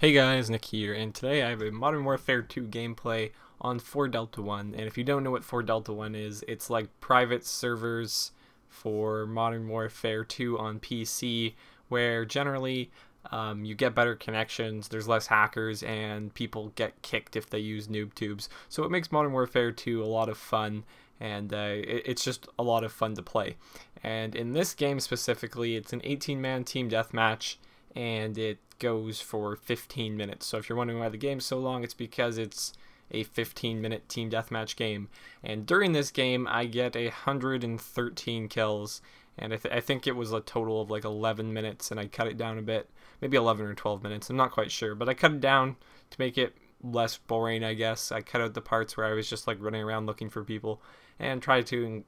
Hey guys, Nick here, and today I have a Modern Warfare 2 gameplay on 4 Delta 1, and if you don't know what 4 Delta 1 is, it's like private servers for Modern Warfare 2 on PC, where generally you get better connections, there's less hackers, and people get kicked if they use noob tubes. So it makes Modern Warfare 2 a lot of fun, and it's just a lot of fun to play. And in this game specifically, it's an 18-man team deathmatch, and it goes for 15 minutes. So if you're wondering why the game's so long, it's because it's a 15-minute team deathmatch game. And during this game, I get 113 kills, and I think it was a total of like 11 minutes, and I cut it down a bit, maybe 11 or 12 minutes, I'm not quite sure, but I cut it down to make it less boring, I guess. I cut out the parts where I was just like running around looking for people, and tried to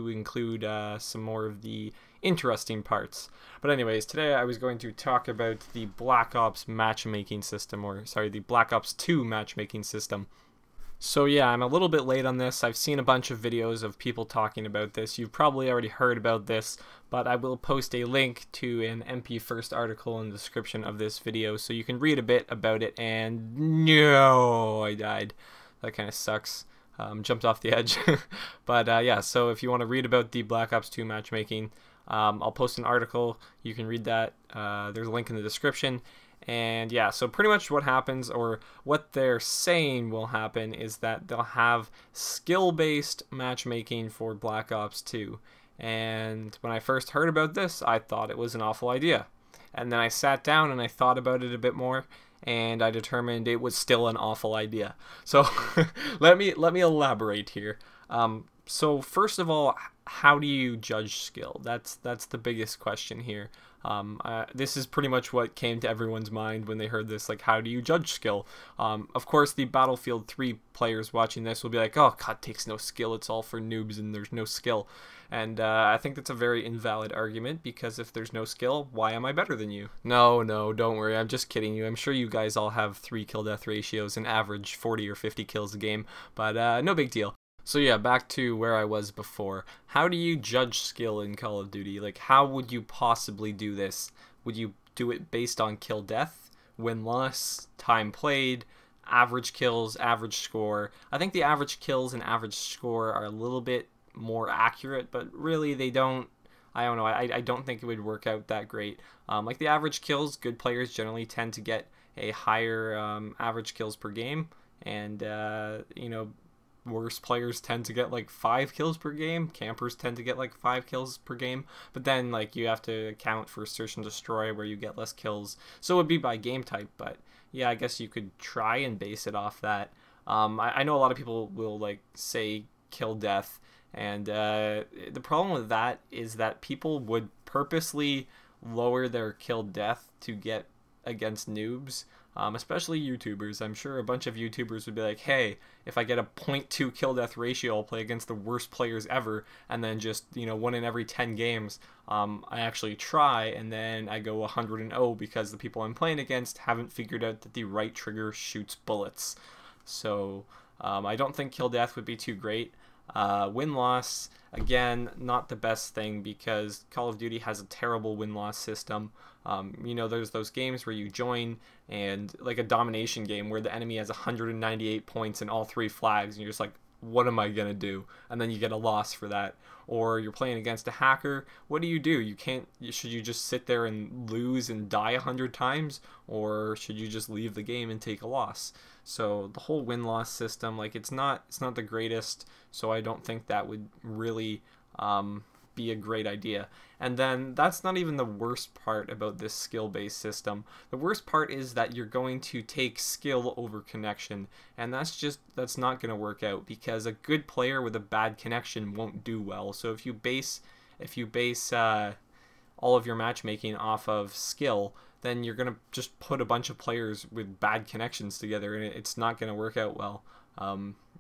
include some more of the interesting parts. But anyways, today I was going to talk about the Black Ops matchmaking system, or sorry, the Black Ops 2 matchmaking system. So yeah, I'm a little bit late on this. I've seen a bunch of videos of people talking about this. You've probably already heard about this, but I will post a link to an MP First article in the description of this video so you can read a bit about it. And no, I died. That kind of sucks. Jumped off the edge. But yeah, so if you want to read about the Black Ops 2 matchmaking, I'll post an article. You can read that. There's a link in the description. And yeah, so pretty much what happens, or what they're saying will happen, is that they'll have skill-based matchmaking for Black Ops 2. And when I first heard about this, I thought it was an awful idea. And then I sat down and I thought about it a bit more, and I determined it was still an awful idea. So let me elaborate here. So first of all, how do you judge skill? That's the biggest question here. This is pretty much what came to everyone's mind when they heard this, like, how do you judge skill? Of course, the Battlefield 3 players watching this will be like, oh, COD takes no skill, it's all for noobs and there's no skill. And I think that's a very invalid argument, because if there's no skill, why am I better than you? No, don't worry, I'm just kidding you. I'm sure you guys all have 3 kill-death ratios and average 40 or 50 kills a game, but no big deal. So yeah, back to where I was before. How do you judge skill in Call of Duty? Like, how would you possibly do this? Would you do it based on kill death, win-loss, time played, average kills, average score? I think the average kills and average score are a little bit more accurate, but really they don't, I don't know, I don't think it would work out that great. Like the average kills, good players generally tend to get a higher average kills per game, and you know, worse players tend to get like 5 kills per game. Campers tend to get like 5 kills per game. But then like you have to account for search and destroy where you get less kills. So it would be by game type. But yeah, I guess you could try and base it off that. I know a lot of people will like say kill death. And the problem with that is that people would purposely lower their kill death to get against noobs. Especially YouTubers. I'm sure a bunch of YouTubers would be like, hey, if I get a 0.2 kill death ratio, I'll play against the worst players ever, and then just, you know, 1 in every 10 games, I actually try, and then I go 100-0 because the people I'm playing against haven't figured out that the right trigger shoots bullets. So I don't think kill death would be too great. Win-loss, again, not the best thing, because Call of Duty has a terrible win-loss system. You know, there's those games where you join, and like a domination game where the enemy has 198 points and all 3 flags, and you're just like, what am I gonna do? And then you get a loss for that. Or you're playing against a hacker. What do? You can't. Should you just sit there and lose and die 100 times, or should you just leave the game and take a loss? So the whole win-loss system, like, it's not the greatest. So I don't think that would really be a great idea. And then that's not even the worst part about this skill-based system. The worst part is that you're going to take skill over connection, and that's not going to work out, because a good player with a bad connection won't do well. So if you base all of your matchmaking off of skill, then you're going to just put a bunch of players with bad connections together, and it's not going to work out well.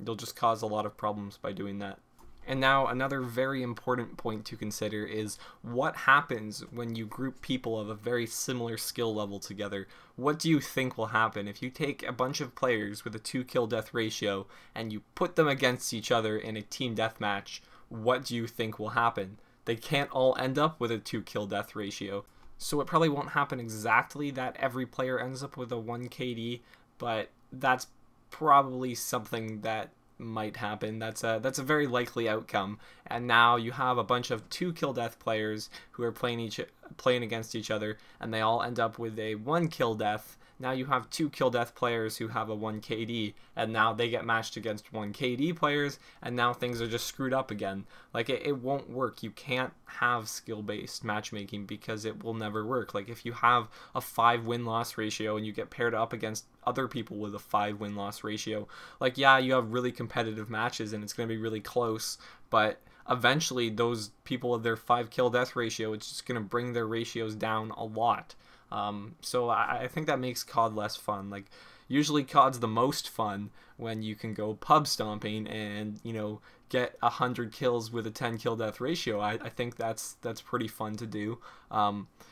You'll just cause a lot of problems by doing that. And now another very important point to consider is what happens when you group people of a very similar skill level together. What do you think will happen if you take a bunch of players with a 2 kill death ratio and you put them against each other in a team deathmatch? What do you think will happen? They can't all end up with a 2 kill death ratio. So it probably won't happen exactly that every player ends up with a 1 KD, but that's probably something that might happen. That's a very likely outcome. And now you have a bunch of 2 kill death players who are playing against each other, and they all end up with a 1 kill death. Now you have 2 kill death players who have a 1 KD, and now they get matched against 1 KD players, and now things are just screwed up again. Like, it won't work. You can't have skill-based matchmaking because it will never work. Like, if you have a 5 win-loss ratio and you get paired up against other people with a 5 win-loss ratio, like, yeah, you have really competitive matches and it's going to be really close, but eventually those people with their 5 kill death ratio, it's just going to bring their ratios down a lot. So I think that makes COD less fun. Like, usually COD's the most fun when you can go pub stomping and, you know, get 100 kills with a 10 kill death ratio. I think that's pretty fun to do.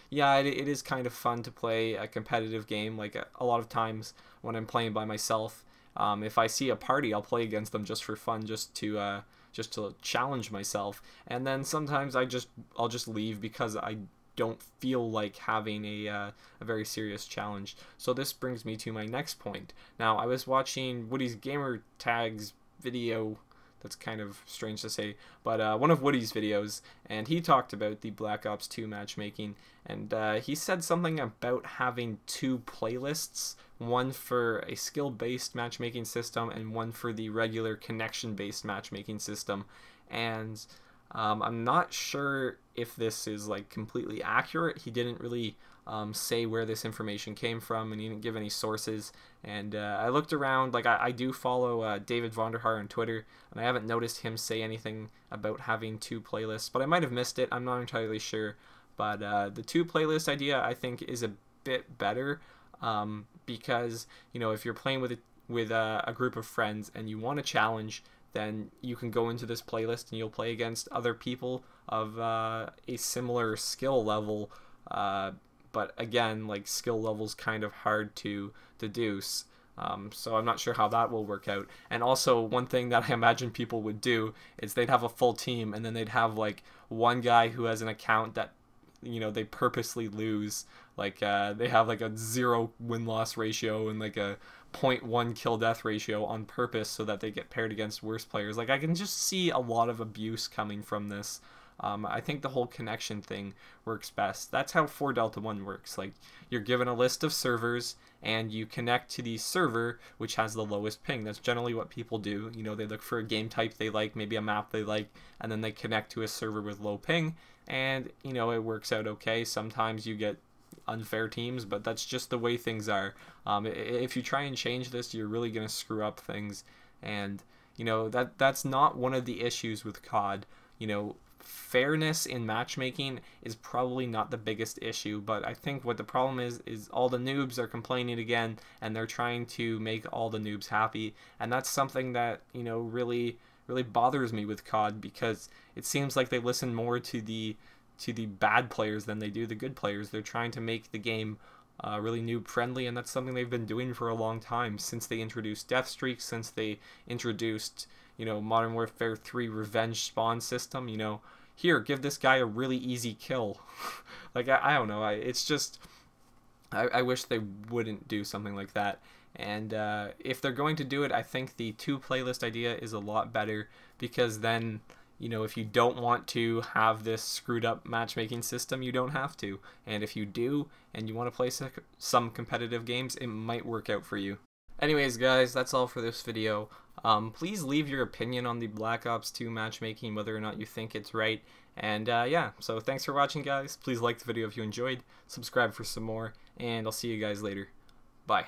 Yeah, it is kind of fun to play a competitive game. Like, a lot of times when I'm playing by myself, if I see a party, I'll play against them just for fun, just to challenge myself. And then sometimes I'll just leave because I don't feel like having a very serious challenge. So this brings me to my next point. Now, I was watching Woody's Gamer Tags video. That's kind of strange to say, but one of Woody's videos, and he talked about the Black Ops 2 matchmaking, and he said something about having 2 playlists, one for a skill-based matchmaking system and one for the regular connection-based matchmaking system. And I'm not sure if this is like completely accurate. He didn't really say where this information came from, and he didn't give any sources. And I looked around. Like, I do follow David Vonderhaar on Twitter, and I haven't noticed him say anything about having 2 playlists, but I might have missed it. I'm not entirely sure. But the 2 playlist idea, I think, is a bit better, because, you know, if you're playing with a group of friends and you want a challenge, then you can go into this playlist and you'll play against other people of a similar skill level. But again, like, skill level's kind of hard to deduce. So I'm not sure how that will work out. And also, one thing that I imagine people would do is they'd have a full team, and then they'd have like one guy who has an account that, you know, they purposely lose. Like, they have like a 0 win-loss ratio and like a 0.1 kill death ratio on purpose so that they get paired against worse players. Like, I can just see a lot of abuse coming from this. I think the whole connection thing works best. That's how 4 Delta 1 works. Like, you're given a list of servers and you connect to the server which has the lowest ping. That's generally what people do. You know, they look for a game type they like, maybe a map they like, and then they connect to a server with low ping, and, you know, it works out okay. Sometimes you get unfair teams, but that's just the way things are. If you try and change this, you're really going to screw up things. And, you know, that's not one of the issues with COD. You know, fairness in matchmaking is probably not the biggest issue, but I think what the problem is all the noobs are complaining again, and they're trying to make all the noobs happy. And that's something that, you know, really bothers me with COD, because it seems like they listen more to the bad players than they do the good players. They're trying to make the game really noob friendly, and that's something they've been doing for a long time, since they introduced death streaks, since they introduced, you know, Modern Warfare 3 revenge spawn system. You know, here, give this guy a really easy kill. Like, I don't know, it's just, I wish they wouldn't do something like that. And if they're going to do it, I think the 2 playlist idea is a lot better, because then, you know, if you don't want to have this screwed up matchmaking system, you don't have to. And if you do, and you want to play some competitive games, it might work out for you. Anyways, guys, that's all for this video. Please leave your opinion on the Black Ops 2 matchmaking, whether or not you think it's right. And yeah, so thanks for watching, guys. Please like the video if you enjoyed, subscribe for some more, and I'll see you guys later. Bye.